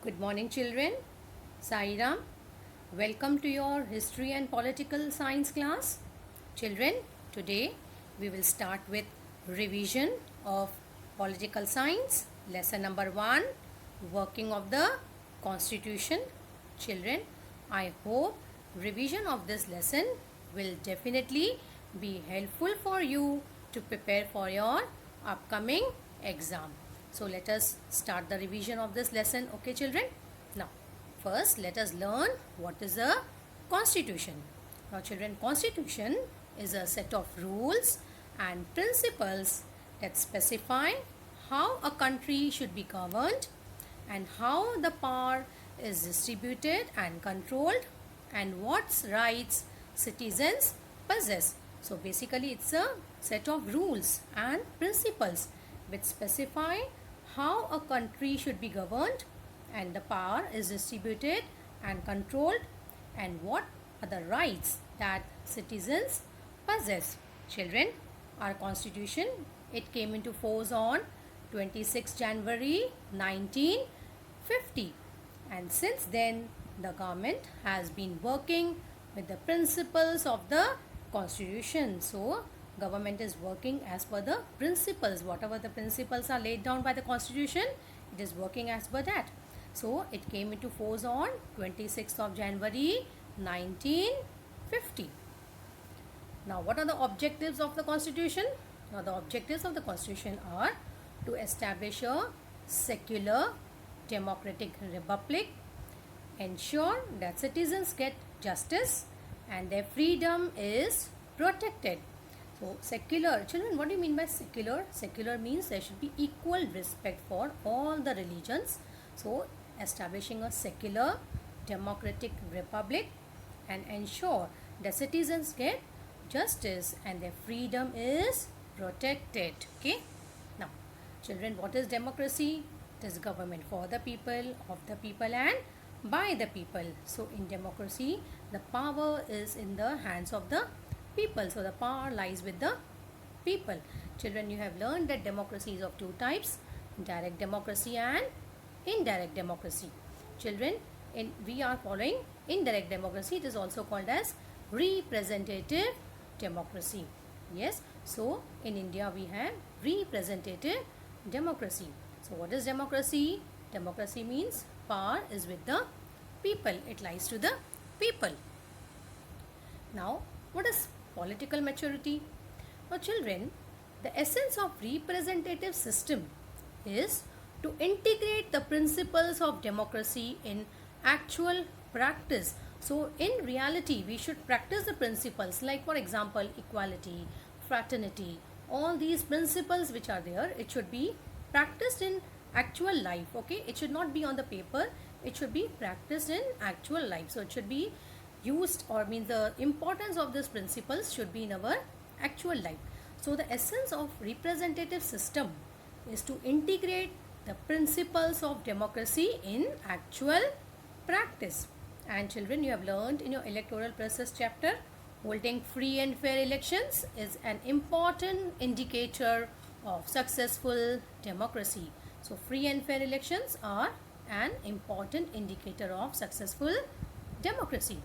Good morning, children. Sairam. Welcome to your History and Political Science class. Children, today we will start with revision of Political Science, lesson number 1, Working of the Constitution. Children, I hope revision of this lesson will definitely be helpful for you to prepare for your upcoming exam. So let us start the revision of this lesson. Okay, children? Now, first let us learn what is a constitution. Now, children, constitution is a set of rules and principles that specify how a country should be governed and how the power is distributed and controlled and what rights citizens possess. So basically it's a set of rules and principles which specify how a country should be governed and the power is distributed and controlled and what are the rights that citizens possess. Children, our constitution, it came into force on 26 January 1950 and since then the government has been working with the principles of the constitution. So government is working as per the principles. Whatever the principles are laid down by the constitution, it is working as per that. So it came into force on 26th of January 1950. Now what are the objectives of the constitution? Now the objectives of the constitution are to establish a secular democratic republic, ensure that citizens get justice and their freedom is protected. So secular, children, what do you mean by secular? Secular means there should be equal respect for all the religions. So establishing a secular democratic republic and ensure the citizens get justice and their freedom is protected. Okay. Now, children, what is democracy? It is government for the people, of the people and by the people. So in democracy, the power is in the hands of the people. So the power lies with the people. Children, you have learned that democracy is of two types, direct democracy and indirect democracy. Children, we are following indirect democracy. It is also called as representative democracy. Yes, so in India we have representative democracy. So what is democracy? Democracy means power is with the people. It lies to the people. Now, what is political maturity? Now, children, the essence of representative system is to integrate the principles of democracy in actual practice. So, in reality, we should practice the principles like, for example, equality, fraternity, all these principles which are there, it should be practiced in actual life. Okay, it should not be on the paper, it should be practiced in actual life. So, it should be used, or means the importance of these principles should be in our actual life. So the essence of representative system is to integrate the principles of democracy in actual practice. And children, you have learned in your electoral process chapter, holding free and fair elections is an important indicator of successful democracy. So free and fair elections are an important indicator of successful democracy.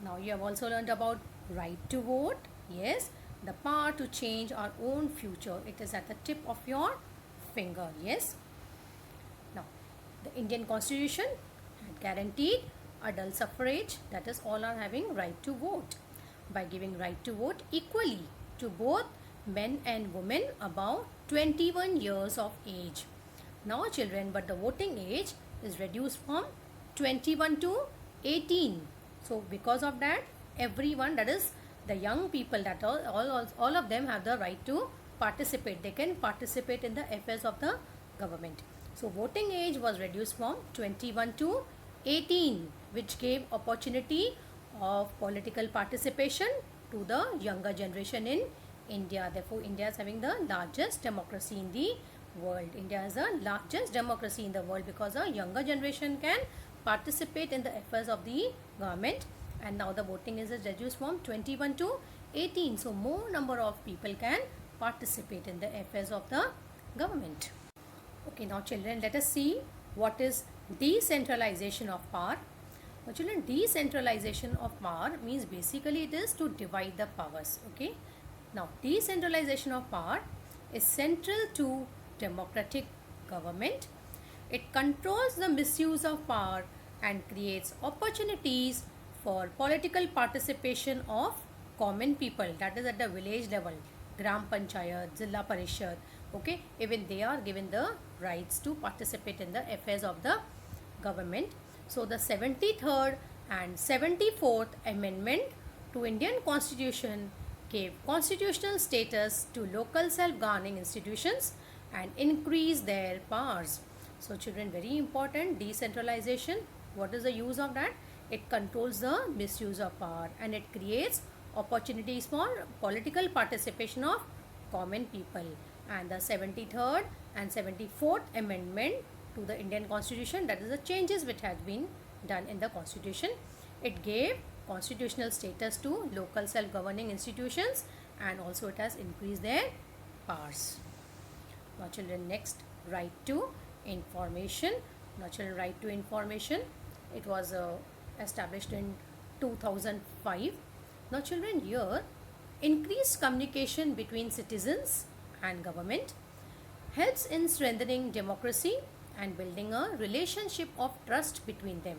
Now you have also learned about right to vote. Yes, the power to change our own future. It is at the tip of your finger. Yes. Now, the Indian Constitution had guaranteed adult suffrage. That is, all are having right to vote by giving right to vote equally to both men and women above 21 years of age. Now, children, but the voting age is reduced from 21 to 18. So because of that, everyone, that is the young people, that all of them have the right to participate. They can participate in the affairs of the government. So voting age was reduced from 21 to 18, which gave opportunity of political participation to the younger generation in India. Therefore, India is having the largest democracy in the world. India is the largest democracy in the world because a younger generation can participate in the affairs of the government, and now the voting is reduced from 21 to 18. So more number of people can participate in the affairs of the government. Okay, now children, let us see what is decentralization of power? Now children, decentralization of power means basically it is to divide the powers. Okay. Now decentralization of power is central to democratic government. It controls the misuse of power and creates opportunities for political participation of common people, that is at the village level, gram panchayat, zilla parishad. Okay, even they are given the rights to participate in the affairs of the government. So the 73rd and 74th amendment to Indian Constitution gave constitutional status to local self-governing institutions and increased their powers. So children, very important, decentralization. What is the use of that? It controls the misuse of power and it creates opportunities for political participation of common people. And the 73rd and 74th amendment to the Indian Constitution, that is the changes which has been done in the Constitution. It gave constitutional status to local self-governing institutions and also it has increased their powers. Now children, next, right to information. Now children, right to information, it was established in 2005. Now children, here increased communication between citizens and government helps in strengthening democracy and building a relationship of trust between them.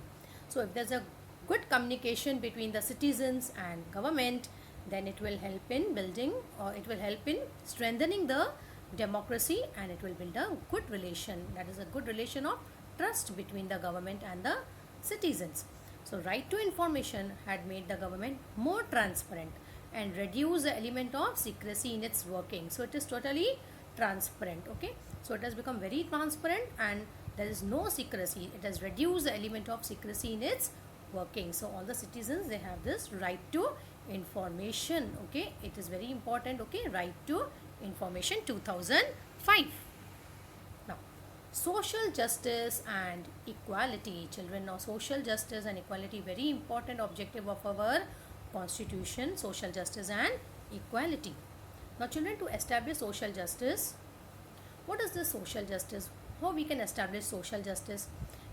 So if there's a good communication between the citizens and government, then it will help in building or it will help in strengthening the democracy and it will build a good relation, that is a good relation of trust between the government and the citizens. So right to information had made the government more transparent and reduce the element of secrecy in its working. So it is totally transparent. Okay, so it has become very transparent and there is no secrecy. It has reduced the element of secrecy in its working. So all the citizens, they have this right to information. Okay, it is very important. Okay, right to information, 2005. Now social justice and equality. Children, now social justice and equality, very important objective of our constitution, social justice and equality. Now children, to establish social justice, what is this social justice? How we can establish social justice?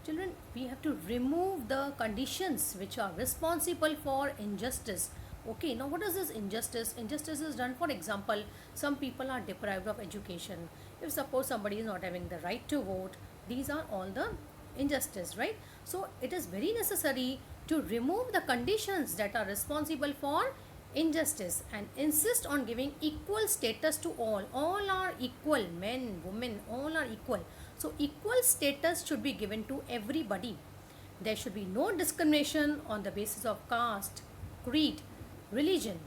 Children, we have to remove the conditions which are responsible for injustice. Okay, now what is this injustice? Injustice is done, for example, some people are deprived of education. If suppose somebody is not having the right to vote, these are all the injustice, right? So it is very necessary to remove the conditions that are responsible for injustice and insist on giving equal status to all. All are equal, men, women, all are equal. So equal status should be given to everybody. There should be no discrimination on the basis of caste, creed, religion,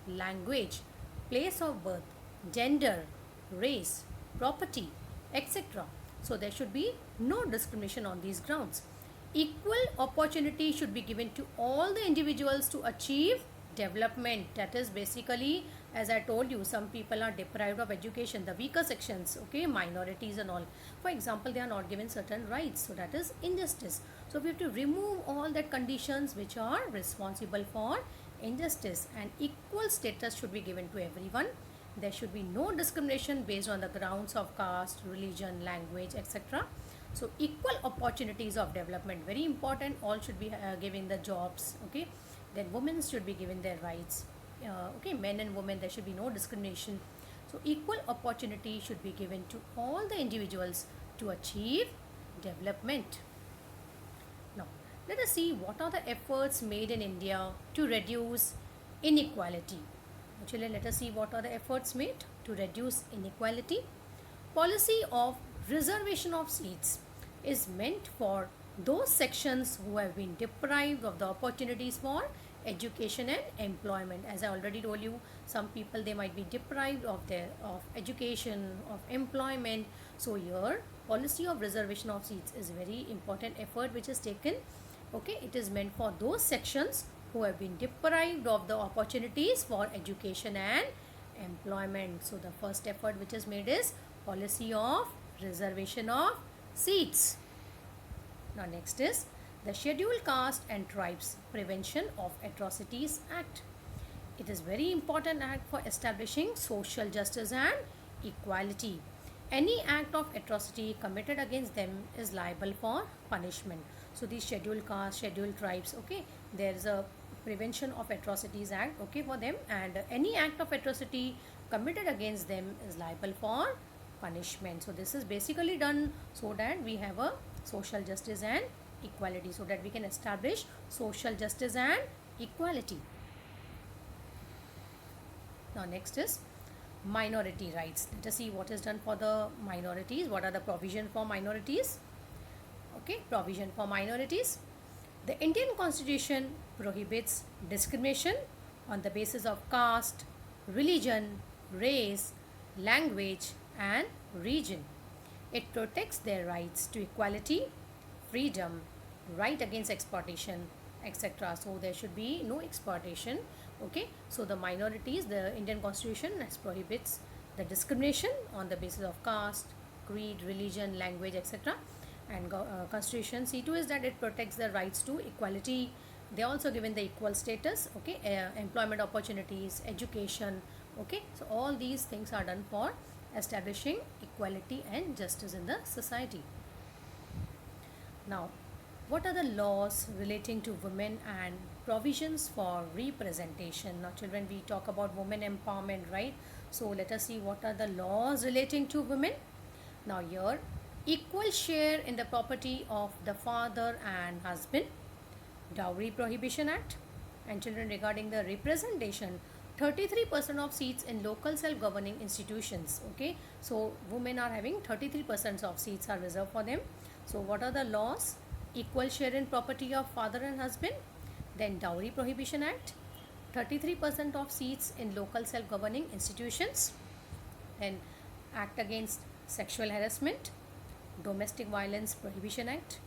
language, place of birth, gender, race, property, etc. So there should be no discrimination on these grounds. Equal opportunity should be given to all the individuals to achieve development. That is basically, as I told you, some people are deprived of education, the weaker sections, okay, minorities and all. For example, they are not given certain rights. So that is injustice. So we have to remove all that conditions which are responsible for injustice and equal status should be given to everyone. There should be no discrimination based on the grounds of caste, religion, language, etc. So equal opportunities of development, very important. All should be given the jobs. Okay, then women should be given their rights. Okay, men and women, there should be no discrimination. So equal opportunity should be given to all the individuals to achieve development. Now let us see what are the efforts made in India to reduce inequality. Actually, let us see what are the efforts made to reduce inequality. Policy of reservation of seats is meant for those sections who have been deprived of the opportunities for education and employment. As I already told you, some people, they might be deprived of education, of employment. So here policy of reservation of seats is very important effort which is taken. Okay, it is meant for those sections who have been deprived of the opportunities for education and employment. So the first effort which is made is policy of reservation of seats. Now next is the Scheduled Caste and Tribes Prevention of Atrocities Act. It is very important act for establishing social justice and equality. Any act of atrocity committed against them is liable for punishment. So these scheduled castes, scheduled tribes, okay, there is a Prevention of Atrocities Act, okay, for them, and any act of atrocity committed against them is liable for punishment. So this is basically done so that we have a social justice and equality, so that we can establish social justice and equality. Now next is minority rights. Let us see what is done for the minorities. What are the provision for minorities? Okay, provision for minorities. The Indian Constitution prohibits discrimination on the basis of caste, religion, race, language, and region. It protects their rights to equality, freedom, right against exploitation, etc. So there should be no exploitation. Okay, so the minorities, the Indian Constitution prohibits the discrimination on the basis of caste, creed, religion, language, etc. And Constitution C2 is that it protects the rights to equality. They also given the equal status, okay, employment opportunities, education, okay. So all these things are done for establishing equality and justice in the society. Now, what are the laws relating to women and provisions for representation? Now, children, we talk about women empowerment, right? So, let us see what are the laws relating to women. Now, here, equal share in the property of the father and husband, Dowry Prohibition Act, and children, regarding the representation, 33% of seats in local self-governing institutions, okay. So, women are having 33% of seats are reserved for them. So, what are the laws? Equal share in property of father and husband, then Dowry Prohibition Act, 33% of seats in local self-governing institutions, then Act Against Sexual Harassment, Domestic Violence Prohibition Act,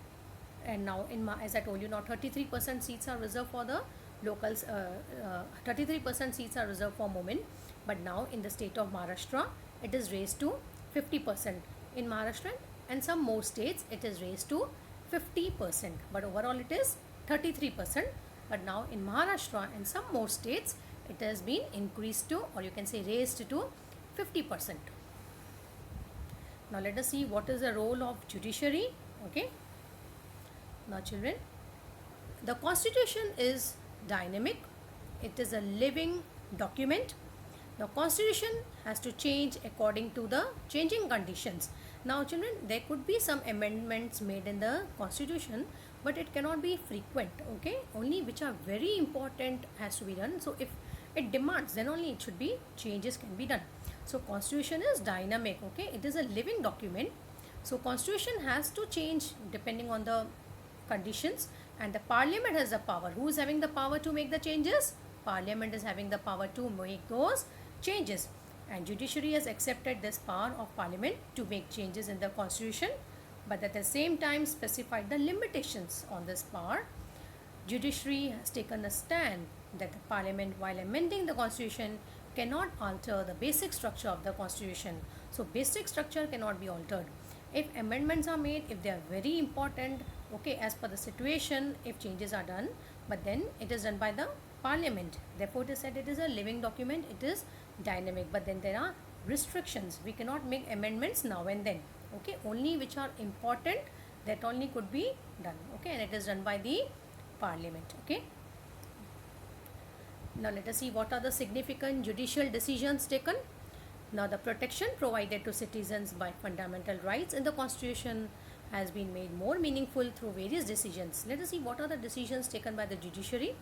and now as I told you, now 33% seats are reserved for the locals, 33% seats are reserved for women, but now in the state of Maharashtra it is raised to 50%. In Maharashtra and some more states it is raised to 50%, but overall it is 33%. But now in Maharashtra and some more states it has been increased to, or you can say raised to 50%. Now let us see what is the role of judiciary. Okay, now children, the Constitution is dynamic. It is a living document. Now Constitution has to change according to the changing conditions. Now children, there could be some amendments made in the Constitution, but it cannot be frequent, okay. Only which are very important has to be done. So if it demands, then only it should be changes can be done. So Constitution is dynamic, okay. It is a living document. So Constitution has to change depending on the conditions, and the Parliament has the power. Who is having the power to make the changes? Parliament is having the power to make those changes, and judiciary has accepted this power of Parliament to make changes in the Constitution, but at the same time specified the limitations on this power. Judiciary has taken a stand that the Parliament, while amending the Constitution, cannot alter the basic structure of the Constitution. So basic structure cannot be altered. If amendments are made, if they are very important, okay, as per the situation, if changes are done, but then it is done by the Parliament. Therefore it is said it is a living document, it is dynamic, but then there are restrictions. We cannot make amendments now and then, okay. Only which are important, that only could be done, okay, and it is done by the Parliament, okay. Now let us see what are the significant judicial decisions taken. Now the protection provided to citizens by fundamental rights in the Constitution has been made more meaningful through various decisions. Let us see what are the decisions taken by the judiciary.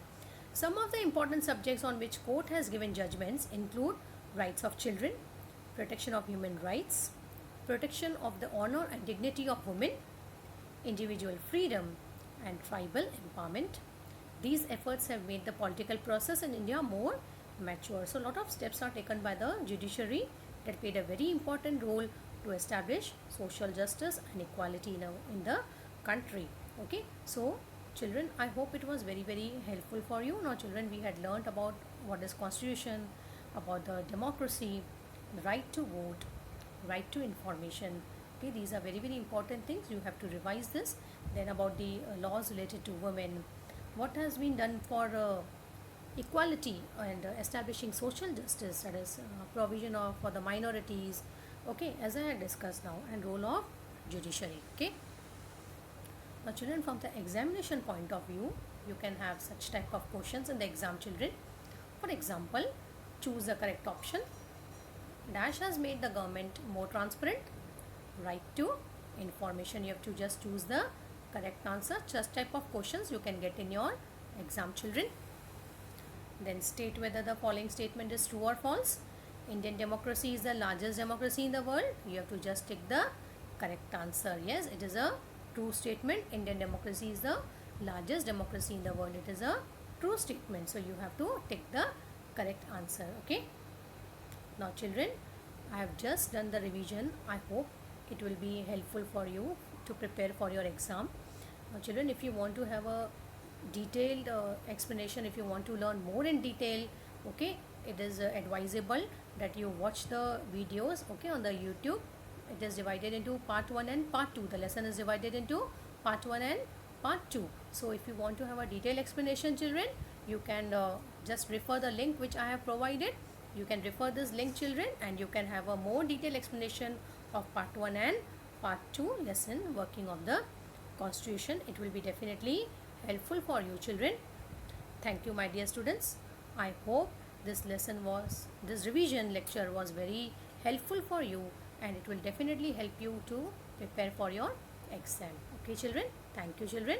Some of the important subjects on which court has given judgments include rights of children, protection of human rights, protection of the honor and dignity of women, individual freedom, and tribal empowerment. These efforts have made the political process in India more mature. So a lot of steps are taken by the judiciary that played a very important role to establish social justice and equality in the country. Okay, so children, I hope it was very helpful for you. Now children, we had learnt about what is Constitution, about the democracy, the right to vote, right to information. Okay, these are very important things. You have to revise this. Then about the laws related to women, what has been done for equality and establishing social justice, that is provision of for the minorities, Okay, as I had discussed now, and role of judiciary. Okay, now children, from the examination point of view, you can have such type of questions in the exam, children. For example, choose the correct option. Dash has made the government more transparent. Right to information. You have to just choose the correct answer. Such type of questions you can get in your exam, children. Then state whether the following statement is true or false. Indian democracy is the largest democracy in the world. You have to just take the correct answer. Yes, it is a true statement. Indian democracy is the largest democracy in the world. It is a true statement. So you have to take the correct answer. Okay. Now children, I have just done the revision. I hope it will be helpful for you to prepare for your exam. Now children, if you want to have a detailed explanation, if you want to learn more in detail, okay, it is advisable that you watch the videos, okay, on the YouTube. It is divided into part 1 and part 2. The lesson is divided into part 1 and part 2. So if you want to have a detailed explanation, children, you can just refer the link which I have provided. You can refer this link, children, and you can have a more detailed explanation of part 1 and part 2 lesson working of the constitution. It will be definitely helpful for you, children. Thank you, my dear students. I hope this revision lecture was very helpful for you, and it will definitely help you to prepare for your exam. Okay, children. Thank you, children.